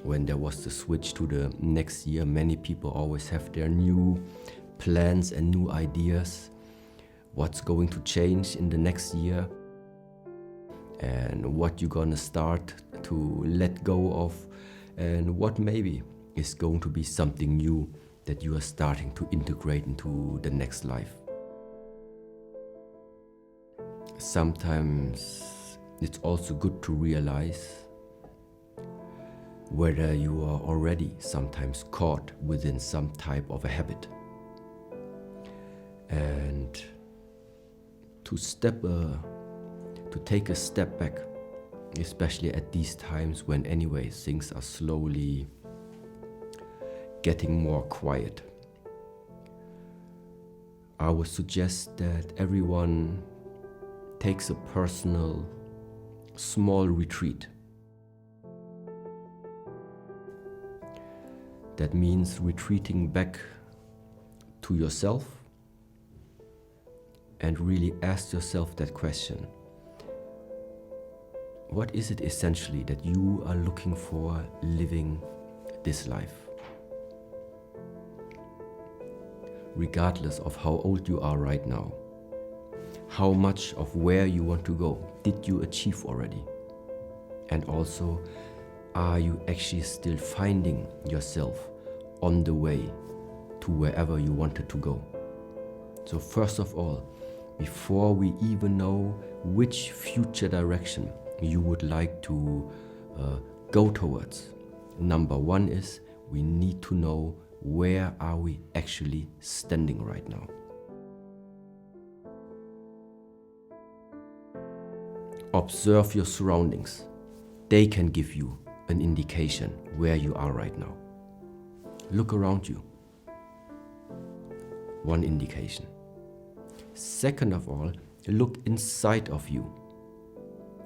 when there was the switch to the next year, many people always have their new plans and new ideas. What's going to change in the next year and what you're gonna start to let go of, and what maybe is going to be something new that you are starting to integrate into the next life. Sometimes it's also good to realize whether you are already sometimes caught within some type of a habit, and to take a step back, especially at these times when anyway things are slowly getting more quiet. I would suggest that everyone takes a personal small retreat. That means retreating back to yourself and really ask yourself that question. What is it essentially that you are looking for living this life? Regardless of how old you are right now, how much of where you want to go did you achieve already? And also, are you actually still finding yourself on the way to wherever you wanted to go? So first of all, before we even know which future direction you would like to go towards, number one is we need to know where are we actually standing right now. Observe your surroundings. They can give you an indication where you are right now. Look around you. One indication. Second of all, look inside of you.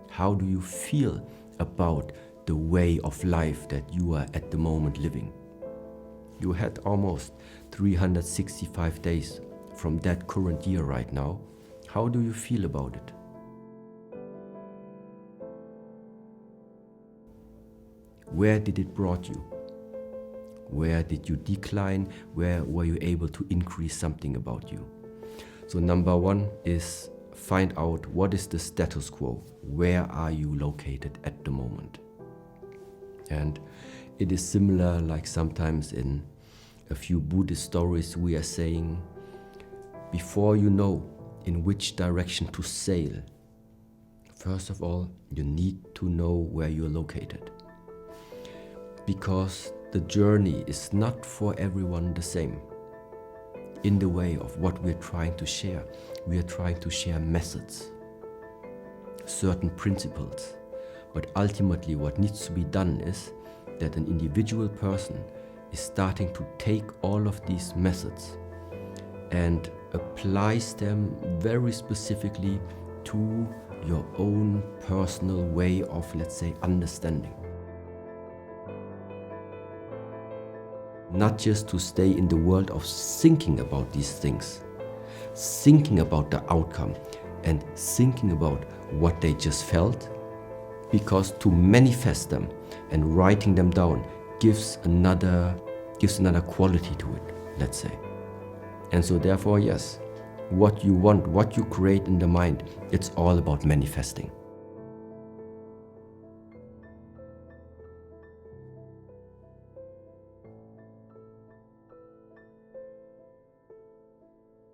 How do you feel about the way of life that you are at the moment living? You had almost 365 days from that current year right now. How do you feel about it? Where did it brought you? Where did you decline? Where were you able to increase something about you? So number one is find out what is the status quo. Where are you located at the moment? And it is similar, like sometimes in a few Buddhist stories we are saying, before you know in which direction to sail, first of all, you need to know where you're located. Because the journey is not for everyone the same. In the way of what we're trying to share, we are trying to share methods, certain principles. But ultimately what needs to be done is that an individual person is starting to take all of these methods and applies them very specifically to your own personal way of, let's say, understanding. Not just to stay in the world of thinking about these things, thinking about the outcome and thinking about what they just felt, because to manifest them and writing them down gives another quality to it, let's say. And so therefore, yes, what you want, what you create in the mind, it's all about manifesting.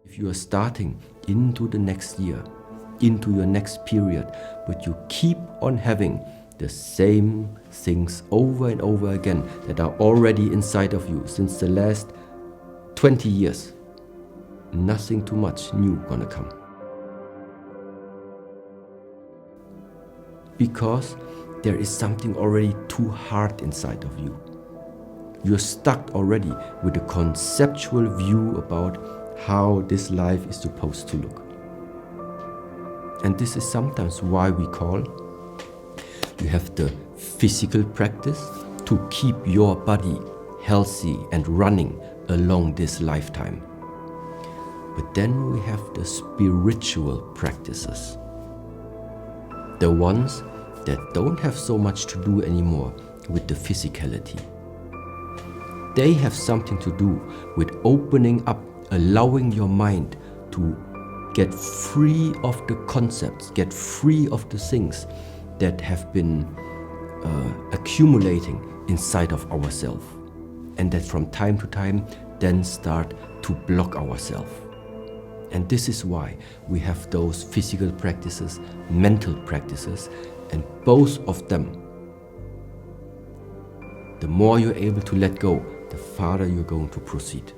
If you are starting into the next year, into your next period, but you keep on having the same things over and over again that are already inside of you since the last 20 years, nothing too much new gonna come. Because there is something already too hard inside of you. You're stuck already with a conceptual view about how this life is supposed to look. And this is sometimes why we call you have the physical practice to keep your body healthy and running along this lifetime. But then we have the spiritual practices, the ones that don't have so much to do anymore with the physicality. They have something to do with opening up, allowing your mind to get free of the concepts, get free of the things that have been accumulating inside of ourselves, and that from time to time then start to block ourselves. And this is why we have those physical practices, mental practices, and both of them, the more you're able to let go, the farther you're going to proceed.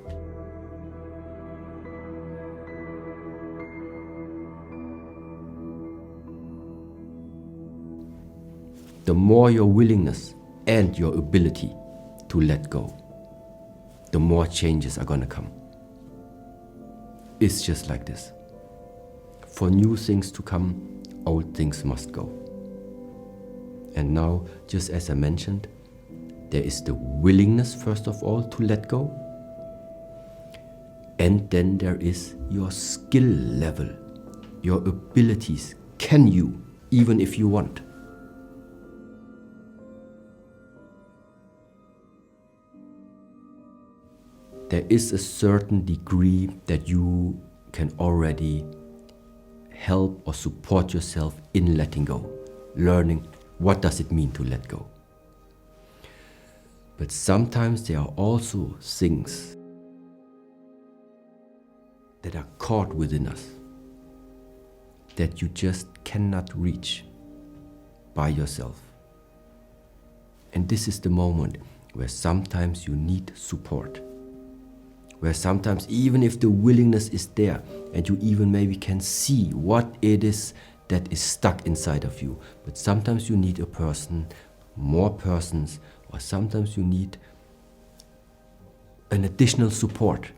The more your willingness and your ability to let go, the more changes are gonna come. It's just like this. For new things to come, old things must go. And now, just as I mentioned, there is the willingness, first of all, to let go. And then there is your skill level, your abilities. Can you, even if you want? There is a certain degree that you can already help or support yourself in letting go, learning what does it mean to let go. But sometimes there are also things that are caught within us that you just cannot reach by yourself. And this is the moment where sometimes you need support. Where sometimes, even if the willingness is there and you even maybe can see what it is that is stuck inside of you, but sometimes you need a person, more persons, or sometimes you need an additional support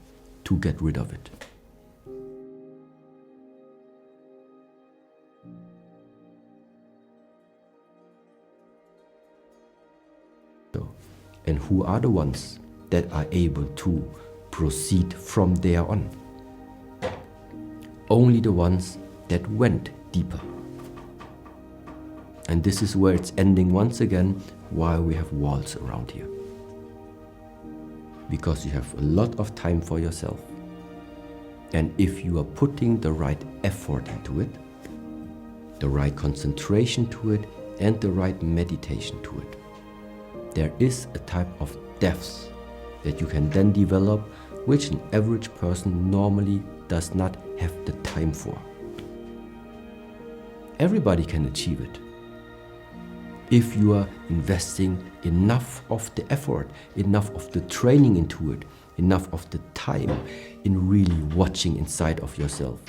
to get rid of it. And who are the ones that are able to proceed from there on? Only the ones that went deeper. And this is where it's ending once again, why we have walls around here. Because you have a lot of time for yourself. And if you are putting the right effort into it, the right concentration to it, and the right meditation to it, there is a type of depth that you can then develop, which an average person normally does not have the time for. Everybody can achieve it if you are investing enough of the effort, enough of the training into it, enough of the time in really watching inside of yourself.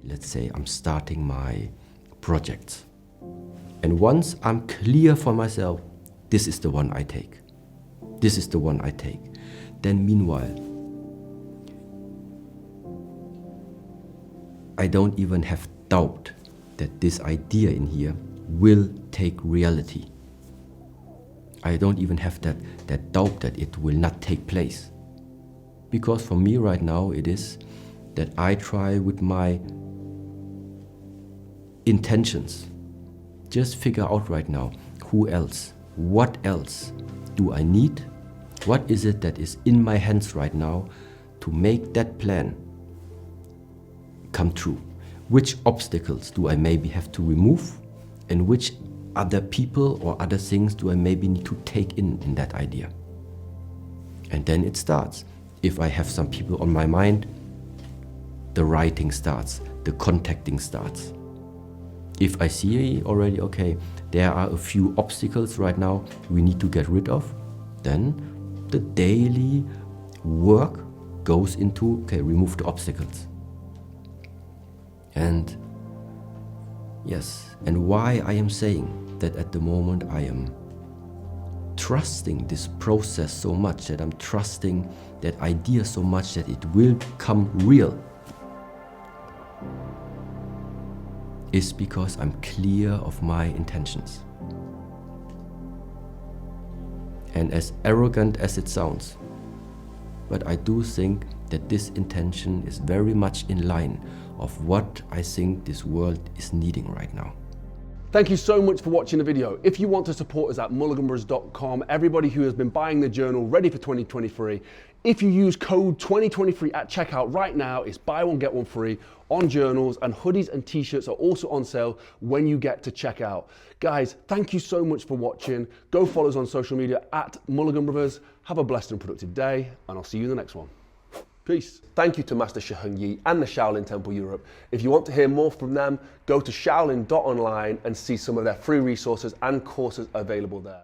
Let's say I'm starting my project. And once I'm clear for myself, this is the one I take. This is the one I take. Then meanwhile, I don't even have doubt that this idea in here will take reality. I don't even have that doubt that it will not take place. Because for me right now it is that I try with my intentions, just figure out right now, who else, what else do I need, what is it that is in my hands right now to make that plan come true, which obstacles do I maybe have to remove, and which other people or other things do I maybe need to take in that idea. And then it starts. If I have some people on my mind, the writing starts, the contacting starts. If I see already, okay, there are a few obstacles right now we need to get rid of, then the daily work goes into, okay, remove the obstacles. And yes, and why I am saying that at the moment I am trusting this process so much, that I'm trusting that idea so much that it will become real, is because I'm clear of my intentions. And as arrogant as it sounds, but I do think that this intention is very much in line of what I think this world is needing right now. Thank you so much for watching the video. If you want to support us at MulliganBrothers.com, everybody who has been buying the journal ready for 2023, if you use code 2023 at checkout right now, it's buy one, get one free on journals, and hoodies and t-shirts are also on sale when you get to checkout. Guys, thank you so much for watching. Go follow us on social media at MulliganBrothers. Have a blessed and productive day, and I'll see you in the next one. Peace. Thank you to Master Shi Heng Yi and the Shaolin Temple Europe. If you want to hear more from them, go to shaolin.online and see some of their free resources and courses available there.